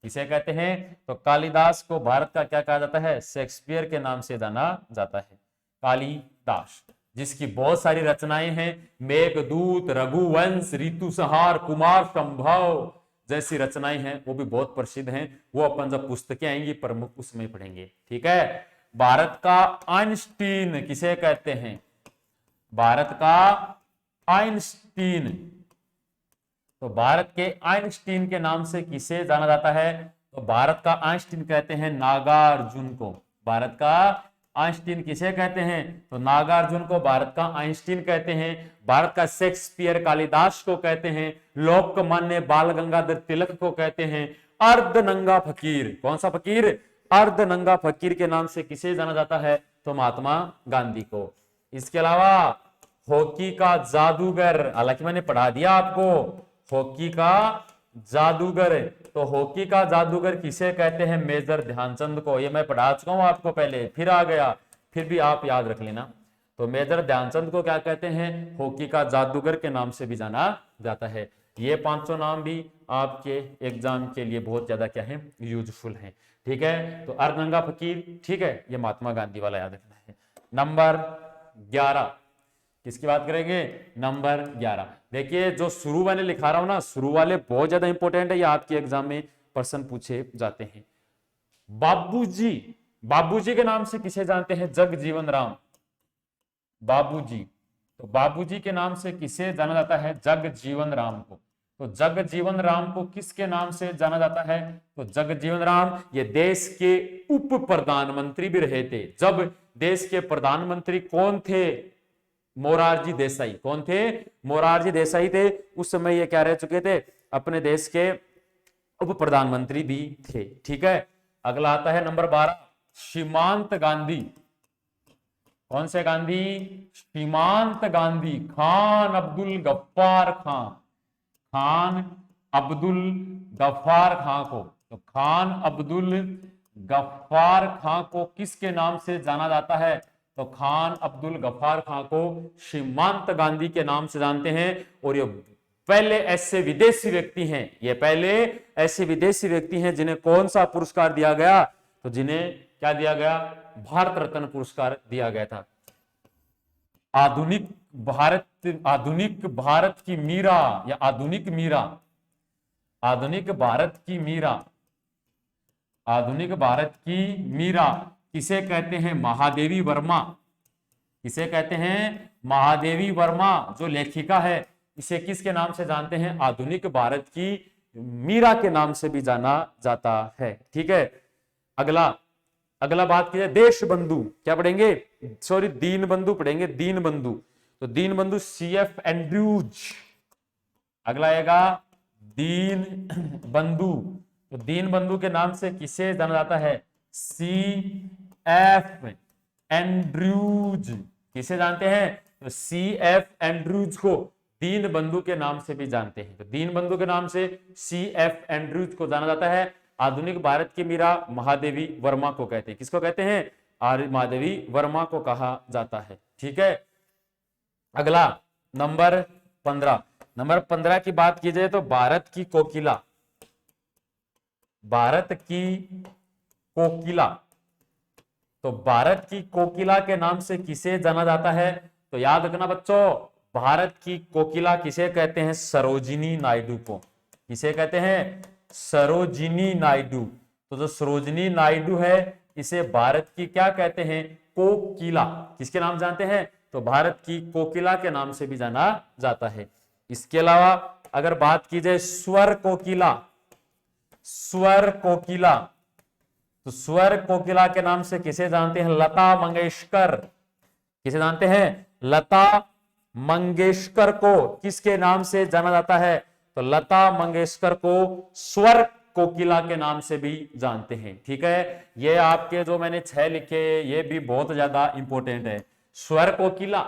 A: किसे कहते हैं, तो कालिदास को भारत का क्या कहा जाता है, शेक्सपियर के नाम से जाना जाता है। कालिदास जिसकी बहुत सारी रचनाएं हैं, मेघदूत, रघुवंश, ऋतुसंहार, कुमार संभव, जैसी रचनाएं हैं वो भी बहुत प्रसिद्ध हैं, वो अपन जब पुस्तकें आएंगी प्रमुख उसमें पढ़ेंगे। ठीक है, भारत का आइंस्टीन किसे कहते हैं? भारत का आइंस्टीन, तो भारत के आइंस्टीन के नाम से किसे जाना जाता है? तो भारत का आइंस्टीन कहते हैं नागार्जुन को। भारत का आइंस्टीन किसे कहते हैं? तो नागार्जुन को भारत का आइंस्टीन कहते हैं। भारत का शेक्सपियर कालिदास को कहते हैं। लोकमान्य बाल गंगाधर तिलक को कहते हैं अर्धनंगा फकीर। कौन सा फकीर? अर्धनंगा फकीर के नाम से किसे जाना जाता है? तो महात्मा गांधी को। इसके अलावा हॉकी का जादूगर, हालांकि मैंने पढ़ा दिया आपको हॉकी का जादूगर, तो हॉकी का जादूगर किसे कहते हैं? मेजर ध्यानचंद को। ये मैं पढ़ा चुका हूं आपको पहले, फिर आ गया, फिर भी आप याद रख लेना। तो मेजर ध्यानचंद को क्या कहते हैं? हॉकी का जादूगर के नाम से भी जाना जाता है। ये पांचों नाम भी आपके एग्जाम के लिए बहुत ज्यादा क्या है? यूजफुल है। ठीक है, तो अर्धनंगा फकीर, ठीक है, ये महात्मा गांधी वाला याद रखना है। नंबर 11 किसकी बात करेंगे? नंबर 11। देखिए जो शुरू वाले लिखा रहा हूं ना, शुरू वाले बहुत ज्यादा इंपॉर्टेंट है, ये आपके एग्जाम में प्रश्न पूछे जाते हैं। बाबूजी, बाबूजी के नाम से किसे जानते हैं? जगजीवन राम। बाबूजी, तो बाबूजी के नाम से किसे जाना जाता है? जगजीवन राम को। तो जगजीवन राम को किसके नाम से जाना जाता है? तो जगजीवन राम ये देश के उप प्रधानमंत्री भी रहे थे। जब देश के प्रधानमंत्री कौन थे? मोरारजी देसाई। कौन थे? मोरारजी देसाई थे। उस समय ये क्या रह चुके थे? अपने देश के उप प्रधानमंत्री भी थे। ठीक है, अगला आता है नंबर 12 सीमांत गांधी। कौन से गांधी? सीमांत गांधी। खान अब्दुल गफ्फार खां। खान अब्दुल गफ्फार खां को, तो खान अब्दुल गफ्फार खां को किसके नाम से जाना जाता है? तो खान अब्दुल गफ्फार खां को सीमांत गांधी के नाम से जानते हैं। और ये पहले ऐसे विदेशी व्यक्ति हैं, ये पहले ऐसे विदेशी व्यक्ति हैं जिन्हें कौन सा पुरस्कार दिया गया? तो जिन्हें क्या दिया गया? भारत रत्न पुरस्कार दिया गया था। आधुनिक भारत की मीरा या आधुनिक मीरा, आधुनिक भारत की मीरा, आधुनिक भारत की मीरा किसे कहते हैं? महादेवी वर्मा। किसे कहते हैं? महादेवी वर्मा जो लेखिका है, इसे किसके नाम से जानते हैं? आधुनिक भारत की मीरा के नाम से भी जाना जाता है। ठीक है, अगला बात की जाए देश बंधु, क्या पढ़ेंगे? सॉरी, दीन बंधु पढ़ेंगे। दीन बंधु, तो दीन बंधु CF एंड्रयूज। अगला आएगा दीन बंधु, तो दीन बंधु के नाम से किसे जाना जाता है? CF Andrews. किसे जानते हैं? तो CF एंड्रयूज को दीन बंधु के नाम से भी जानते हैं। तो दीन बंधु के नाम से CF एंड्रयूज को जाना जाता है। आधुनिक भारत की मीरा महादेवी वर्मा को कहते हैं। किसको कहते हैं? महादेवी वर्मा को कहा जाता है। ठीक है, अगला नंबर 15। नंबर 15 की बात की जाए तो भारत की कोकिला, भारत की कोकिला, तो भारत की कोकिला के नाम से किसे जाना जाता है? तो याद रखना बच्चों, भारत की कोकिला किसे कहते हैं? सरोजिनी नायडू को। किसे कहते हैं? सरोजिनी नायडू। तो जो सरोजिनी नायडू है, इसे भारत की क्या कहते हैं? कोकिला। किसके नाम जानते हैं? तो भारत की कोकिला के नाम से भी जाना जाता है। इसके अलावा अगर बात की जाए स्वर कोकिला, स्वर कोकिला, तो स्वर कोकिला के नाम से किसे जानते हैं? लता मंगेशकर। किसे जानते हैं? लता मंगेशकर को किसके नाम से जाना जाता है? तो लता मंगेशकर को स्वर कोकिला के नाम से भी जानते हैं। ठीक है, ये आपके जो मैंने 6 लिखे, ये भी बहुत ज्यादा इंपॉर्टेंट है। स्वर कोकिला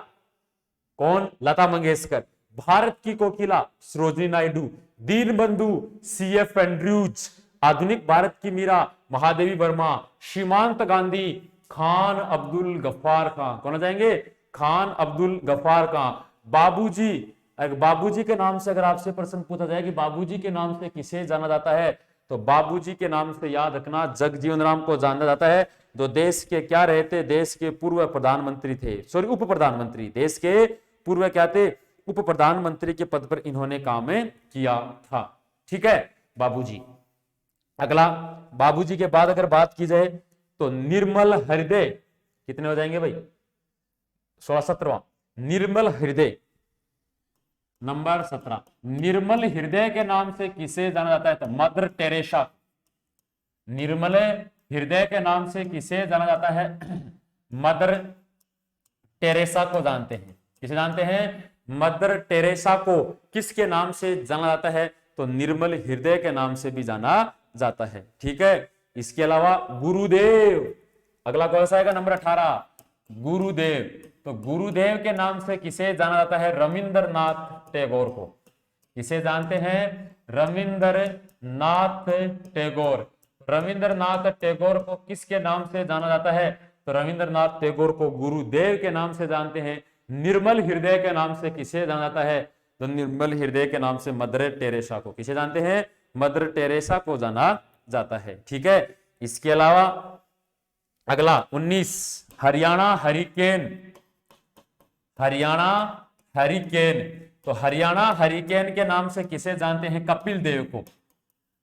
A: कौन? लता मंगेशकर। भारत की कोकिला सरोजिनी नायडू। दीन बंधु CF एंड्रयूज। आधुनिक भारत की मीरा महादेवी वर्मा। सीमांत गांधी खान अब्दुल गफ्फार खां। कौन आ जाएंगे? खान अब्दुल गफ्फार खां। बाबूजी, बाबूजी के नाम से अगर आपसे प्रश्न पूछा जाए कि बाबूजी के नाम से किसे जाना जाता है, तो बाबूजी के नाम से याद रखना जगजीवन राम को जाना जाता है, जो देश के क्या रहे थे? देश के पूर्व प्रधानमंत्री थे, सॉरी उप प्रधानमंत्री। देश के पूर्व क्या थे? उप प्रधानमंत्री के पद पर इन्होंने काम किया था। ठीक है, बाबूजी। अगला, बाबूजी के बाद अगर बात की जाए तो निर्मल हृदय, कितने हो जाएंगे भाई? 16वां निर्मल हृदय। नंबर 17, निर्मल हृदय के नाम से किसे जाना जाता है? तो मदर टेरेसा। निर्मल हृदय के नाम से किसे जाना जाता है? मदर टेरेसा को जानते हैं। किसे जानते हैं? मदर टेरेसा को किसके नाम से जाना जाता है? तो निर्मल हृदय के नाम से भी जाना जाता है। ठीक है। इसके अलावा गुरुदेव, अगला कौन सा आएगा? नंबर 18, गुरुदेव। तो गुरुदेव के नाम से किसे जाना जाता है? रविंद्रनाथ टैगोर को। किसे जानते हैं? रविंद्रनाथ टैगोर। रविंद्रनाथ टैगोर को किसके नाम से जाना जाता है? तो रविंद्रनाथ टैगोर को गुरुदेव के नाम से जानते हैं। निर्मल हृदय के नाम से किसे जाना जाता है? तो निर्मल हृदय के नाम से मदर टेरेसा को। किसे जानते हैं? मदर टेरेसा को जाना जाता है। ठीक है। इसके अलावा अगला 19, हरियाणा हरिकेन। हरियाणा हरिकेन, तो हरियाणा हरिकेन के नाम से किसे जानते हैं? कपिल देव को।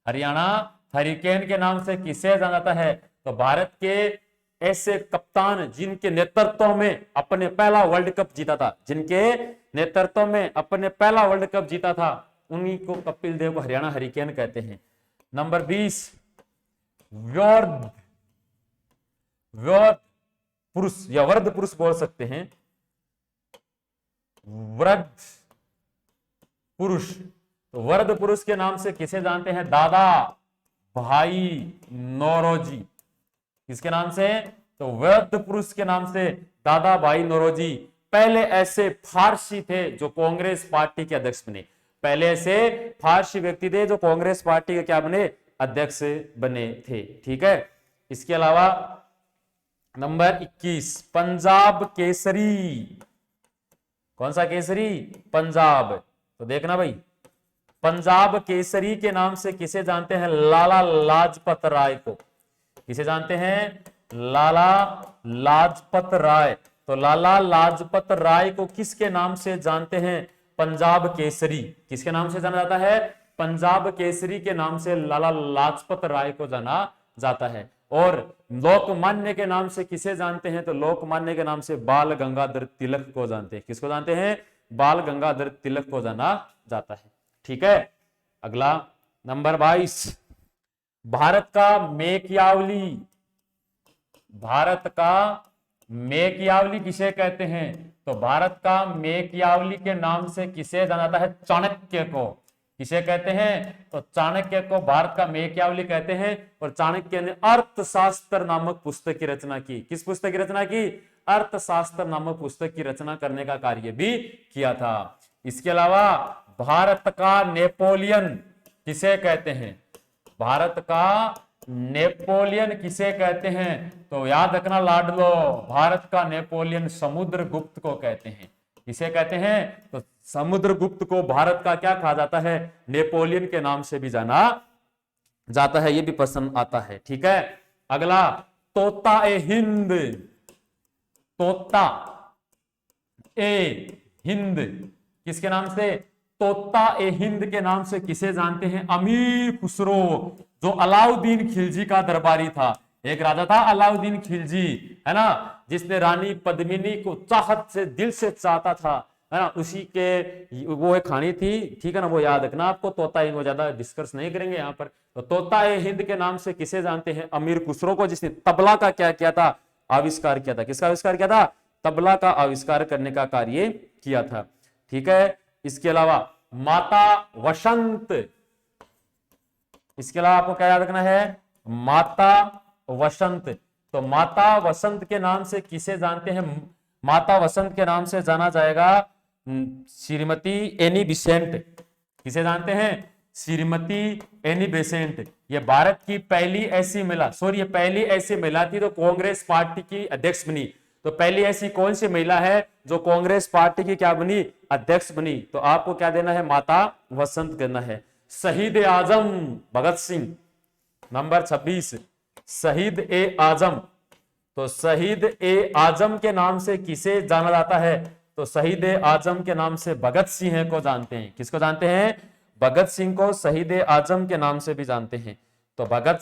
A: हरियाणा हरिकेन के नाम से किसे जाना जाता है? तो भारत के ऐसे कप्तान जिनके नेतृत्व में अपने पहला वर्ल्ड कप जीता था, जिनके नेतृत्व में अपने पहला वर्ल्ड कप जीता था, उन्हीं को कपिल देव को हरियाणा हरिकेन कहते हैं। नंबर 20, वर्ध पुरुष या वर्ध पुरुष बोल सकते हैं, वृद्ध पुरुष। तो वर्ध पुरुष के नाम से किसे जानते हैं? दादा भाई नौरोजी। किसके नाम से? तो वृद्ध पुरुष के नाम से दादा भाई नौरोजी। पहले ऐसे फारसी थे जो कांग्रेस पार्टी के अध्यक्ष बने। पहले ऐसे फारसी व्यक्ति थे जो कांग्रेस पार्टी के क्या बने? अध्यक्ष बने थे। ठीक है। इसके अलावा नंबर 21, पंजाब केसरी। कौन सा केसरी? पंजाब। तो देखना भाई, पंजाब केसरी के नाम से किसे जानते हैं? लाला लाजपत राय को। किसे जानते हैं? लाला लाजपत राय। तो लाला लाजपत राय को किसके नाम से जानते हैं? पंजाब केसरी। किसके नाम से जाना जाता है? पंजाब केसरी के नाम से लाला लाजपत राय को जाना जाता है। और लोकमान्य के नाम से किसे जानते हैं? तो लोकमान्य के नाम से बाल गंगाधर तिलक को जानते हैं। किसको जानते हैं? बाल गंगाधर तिलक को जाना जाता है। ठीक है। अगला नंबर 22, भारत का मेकियावली। भारत का मेकियावली किसे कहते हैं? तो भारत का मेकियावली के नाम से किसे जाना जाता है? चाणक्य को। किसे कहते हैं? तो चाणक्य को भारत का मेकियावली कहते हैं। और चाणक्य ने अर्थशास्त्र नामक पुस्तक की रचना की। किस पुस्तक की रचना की? अर्थशास्त्र नामक पुस्तक की रचना करने का कार्य भी किया था। इसके अलावा भारत का नेपोलियन किसे कहते हैं? भारत का नेपोलियन किसे कहते हैं? तो याद रखना लाडलो, भारत का नेपोलियन समुद्रगुप्त को कहते हैं। किसे कहते हैं? तो समुद्रगुप्त को भारत का क्या कहा जाता है? नेपोलियन के नाम से भी जाना जाता है। ये भी पसंद आता है। ठीक है। अगला तोता ए हिंद। तोता ए हिंद किसके नाम से? तोता ए हिंद के नाम से किसे जानते हैं? अमीर खुसरो, जो अलाउद्दीन खिलजी का दरबारी था। एक राजा था अलाउद्दीन खिलजी, है ना, जिसने रानी पद्मिनी को चाहत से दिल से चाहता था, है ना। उसी के वो एक कहानी थी, ठीक है ना, वो याद रखना आपको। तोता हिंद, वो ज्यादा डिस्कस नहीं करेंगे यहाँ पर। तो तोता ए हिंद के नाम से किसे जानते हैं? अमीर खुसरो को, जिसने तबला का क्या किया था? आविष्कार किया था। किसका आविष्कार किया था? तबला का आविष्कार करने का कार्य किया था। ठीक है। इसके अलावा माता वसंत। इसके अलावा आपको क्या याद रखना है? माता वसंत। तो माता वसंत के नाम से किसे जानते हैं? माता वसंत के नाम से जाना जाएगा श्रीमती एनी बेसेंट। किसे जानते हैं? Shrimati Annie Besant. ये भारत की पहली ऐसी महिला, सॉरी ये पहली ऐसी महिला थी तो कांग्रेस पार्टी की अध्यक्ष बनी। तो पहली ऐसी कौन सी महिला है जो कांग्रेस पार्टी की क्या बनी? अध्यक्ष बनी। तो आपको क्या देना है? माता वसंत करना है। शहीद ए आजम भगत सिंह। नंबर 26, शहीद ए आजम। तो शहीद ए आजम के नाम से किसे जाना जाता है? तो शहीद ए आजम के नाम से भगत सिंह को जानते हैं। किसको जानते हैं? भगत सिंह को शहीद ए आजम के नाम से भी जानते हैं। तो भगत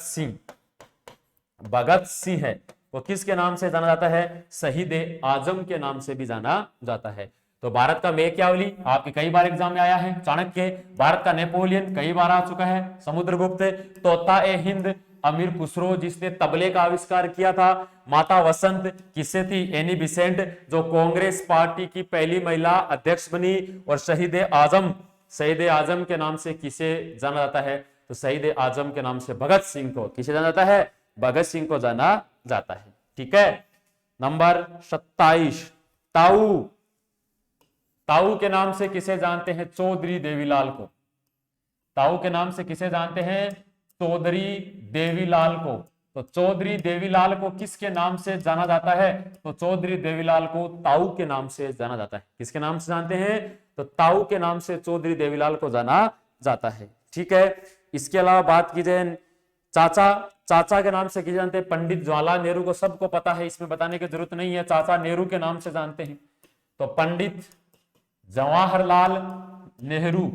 A: सिंह है वो किसके नाम से जाना जाता है? शहीद ए आजम के नाम से भी जाना जाता है। तो भारत का मेकियावली आपके कई बार एग्जाम में आया है। चाणक्य, भारत का नेपोलियन कई बार आ चुका है। समुद्रगुप्त, तोता ए हिंद अमीर खुसरो जिसने तबले का आविष्कार किया था। माता वसंत किससे थी? एनी बिसेंट जो कांग्रेस पार्टी की पहली महिला अध्यक्ष बनी। और शहीद ए आजम के नाम से किसे जाना जाता है? तो शहीद ए आजम के नाम से भगत सिंह को किसे जाना जाता है? भगत सिंह को जाना जाता है। ठीक है। नंबर 27 ताऊ के नाम से किसे जानते हैं? चौधरी देवीलाल को। ताऊ के नाम से किसे जानते हैं? चौधरी देवीलाल को। तो चौधरी देवीलाल को किसके नाम से जाना जाता है? तो चौधरी देवीलाल को ताऊ के नाम से जाना जाता है। किसके नाम से जानते हैं? तो ताऊ के नाम से चौधरी देवीलाल को जाना जाता है। ठीक है। इसके अलावा बात की जाए चाचा के नाम से किसे जानते हैं? पंडित जवाहरलाल नेहरू को सबको पता है, इसमें बताने की जरूरत नहीं है। चाचा नेहरू के नाम से जानते हैं। तो पंडित जवाहरलाल नेहरू,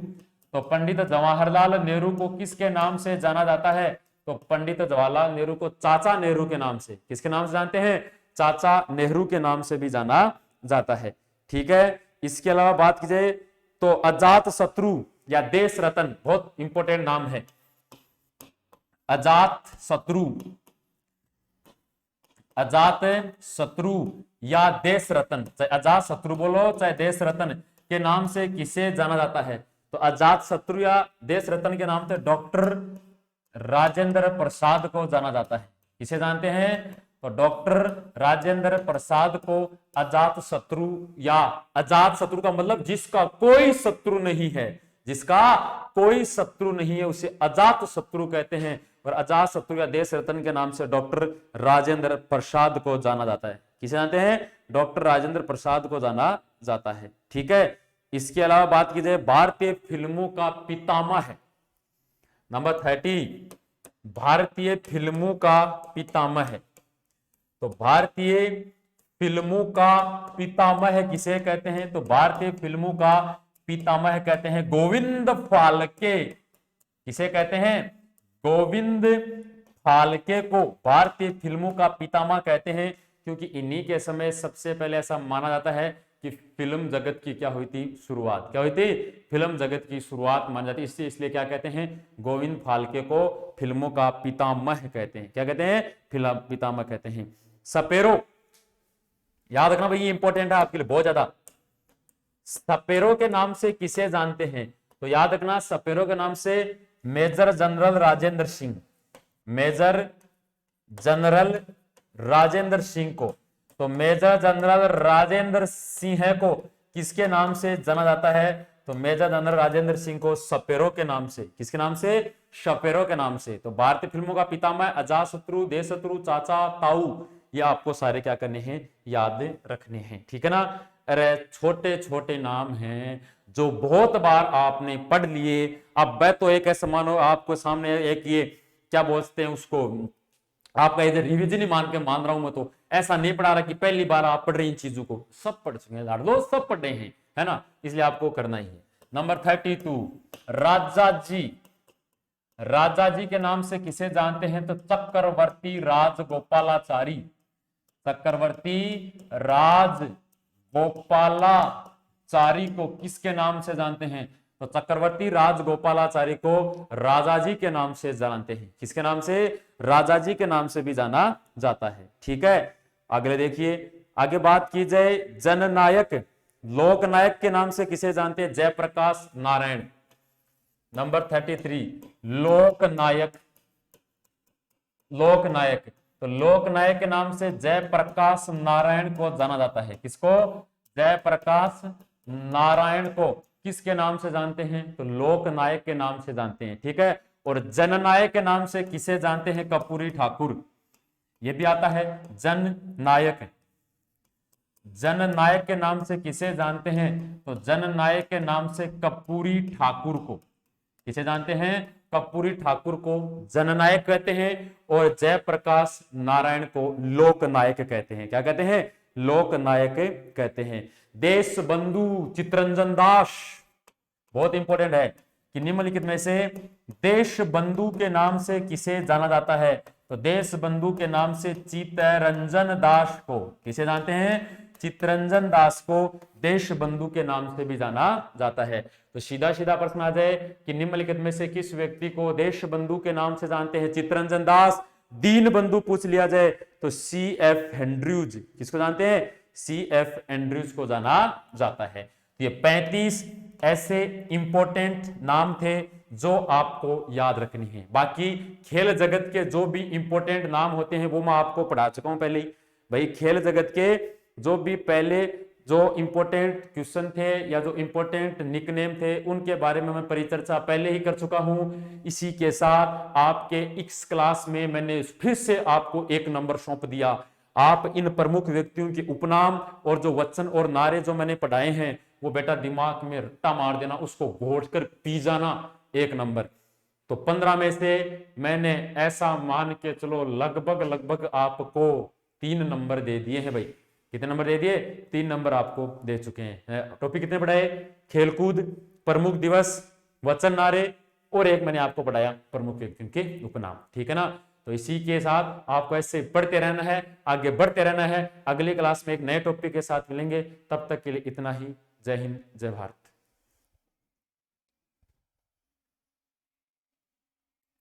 A: तो पंडित जवाहरलाल नेहरू को किसके नाम से जाना जाता है? तो पंडित जवाहरलाल नेहरू को चाचा नेहरू के नाम से, किसके नाम से जानते हैं? चाचा नेहरू के नाम से भी जाना जाता है। ठीक है। इसके अलावा बात की जाए तो अजात शत्रु या देश रत्न, बहुत इंपॉर्टेंट नाम है। अजात शत्रु या देश रत्न, चाहे अजात शत्रु बोलो चाहे देश रत्न के नाम से किसे जाना जाता है? तो अजात शत्रु या देश रत्न के नाम से डॉक्टर राजेंद्र प्रसाद को जाना जाता है। किसे जानते हैं? तो डॉक्टर राजेंद्र प्रसाद को अजात शत्रु, या अजात शत्रु का मतलब जिसका कोई शत्रु नहीं है, जिसका कोई शत्रु नहीं है उसे अजात शत्रु कहते हैं। और अजात शत्रु या देश रत्न के नाम से डॉक्टर राजेंद्र प्रसाद को जाना जाता है। किसे जानते हैं? डॉक्टर राजेंद्र प्रसाद को जाना जाता है। ठीक है। इसके अलावा बात की जाए भारतीय फिल्मों का पितामह है। नंबर 30 भारतीय फिल्मों का पितामह है। तो भारतीय फिल्मों का पितामह किसे कहते हैं? तो भारतीय फिल्मों का पितामह कहते हैं गोविंद फाल्के। किसे कहते हैं? गोविंद फाल्के को भारतीय फिल्मों का पितामह कहते हैं, क्योंकि इन्हीं के समय सबसे पहले ऐसा माना जाता है कि फिल्म जगत की क्या हुई थी? शुरुआत। क्या हुई थी? फिल्म जगत की शुरुआत मानी जाती है। इसलिए क्या कहते हैं? गोविंद फाल्के को फिल्मों का पितामह कहते हैं। क्या कहते हैं? फिल्म पितामह कहते हैं। सपेरो, याद रखना भाई, ये इंपॉर्टेंट है आपके लिए बहुत ज्यादा। सपेरो के नाम से किसे जानते हैं? तो याद रखना सपेरो के नाम से major general Rajendra Singh, major general Rajendra Singh को। तो मेजर जनरल राजेंद्र सिंह को किसके नाम से जाना जाता है? तो मेजर जनरल राजेंद्र सिंह को सपेरो के नाम से, किसके नाम से? सपेरो के नाम से। तो भारतीय फिल्मों का पितामह अजात शत्रु, देश शत्रु, चाचा, ताऊ, ये आपको सारे क्या करने हैं? याद रखने हैं। ठीक है ना। अरे छोटे छोटे नाम हैं जो बहुत बार आपने पढ़ लिए। अब मैं तो एक ऐसा मानो आपको सामने एक ये क्या बोलते हैं उसको, आपका इधर रिविजन ही मान रहा हूं मैं, तो ऐसा नहीं पढ़ा रहा कि पहली बार आप पढ़ रहे इन चीजों को, सब पढ़ चुके हैं दोस्त, सब पढ़ रहे हैं, है ना, इसलिए आपको करना ही है। नंबर 32 राजा जी के नाम से किसे जानते हैं? तो चक्रवर्ती राजगोपालाचारी, चक्रवर्ती राजगोपालाचारी को किसके नाम से जानते हैं? तो चक्रवर्ती राजगोपालाचारी को राजा जी के नाम से जानते हैं। किसके नाम से? राजा जी के नाम से भी जाना जाता है। ठीक है। अगले देखिए, आगे बात की जाए जननायक, लोकनायक के नाम से किसे जानते हैं? जयप्रकाश नारायण। नंबर 33 लोकनायक, तो लोकनायक के नाम से जयप्रकाश नारायण को जाना जाता है। किसको? जयप्रकाश नारायण को किसके नाम से जानते हैं? तो लोकनायक के नाम से जानते हैं। ठीक है। और जननायक के नाम से किसे जानते हैं? कर्पूरी ठाकुर, ये भी आता है जननायक। जननायक के नाम से किसे जानते हैं? तो जननायक के नाम से कर्पूरी ठाकुर को किसे जानते हैं? कर्पूरी ठाकुर को जननायक कहते हैं। और जयप्रकाश नारायण को लोकनायक कहते हैं। क्या कहते हैं? लोकनायक कहते हैं। देश बंधु चित्तरंजन दास, बहुत इंपॉर्टेंट है। कि निम्नलिखित में से देश बंधु के नाम से किसे जाना जाता है? तो देश बंधु के नाम से चित्तरंजन दास को, किसे जानते हैं? चित्तरंजन दास को देश बंधु के नाम से भी जाना जाता है। तो सीधा सीधा प्रश्न आ जाए कि निम्नलिखित में से किस व्यक्ति को देश बंधु के नाम से जानते हैं? चित्तरंजन दास। दीन बंधु पूछ लिया जाए तो CF एंड्रयूज, किसको जानते हैं? CF एंड्रयूज को जाना जाता है। ये 35 ऐसे इंपॉर्टेंट नाम थे जो आपको याद रखनी है। बाकी खेल जगत के जो भी इंपॉर्टेंट नाम होते हैं वो मैं आपको पढ़ा चुका हूं पहले ही। भाई खेल जगत के जो भी पहले जो इंपॉर्टेंट क्वेश्चन थे या जो इंपॉर्टेंट निकनेम थे उनके बारे में मैं परिचर्चा पहले ही कर चुका हूं। इसी के साथ आपके इस क्लास में मैंने फिर से आपको एक नंबर सौंप दिया। आप इन प्रमुख व्यक्तियों के उपनाम और जो वचन और नारे जो मैंने पढ़ाए हैं वो बेटा दिमाग में रट्टा मार देना, उसको घोट कर पी जाना, एक नंबर। तो 15 में से मैंने ऐसा मान के चलो लगभग आपको 3 नंबर दे दिए हैं। भाई कितने नंबर दे दिए? 3 नंबर आपको दे चुके हैं। टॉपिक कितने पढ़ाए? खेलकूद, प्रमुख दिवस, वचन नारे और एक मैंने आपको पढ़ाया प्रमुख व्यक्तियों के उपनाम। ठीक है ना? तो इसी के साथ आपको ऐसे पढ़ते रहना है, आगे बढ़ते रहना है। अगली क्लास में एक नए टॉपिक के साथ मिलेंगे, तब तक के लिए इतना ही। जय हिंद, जय भारत।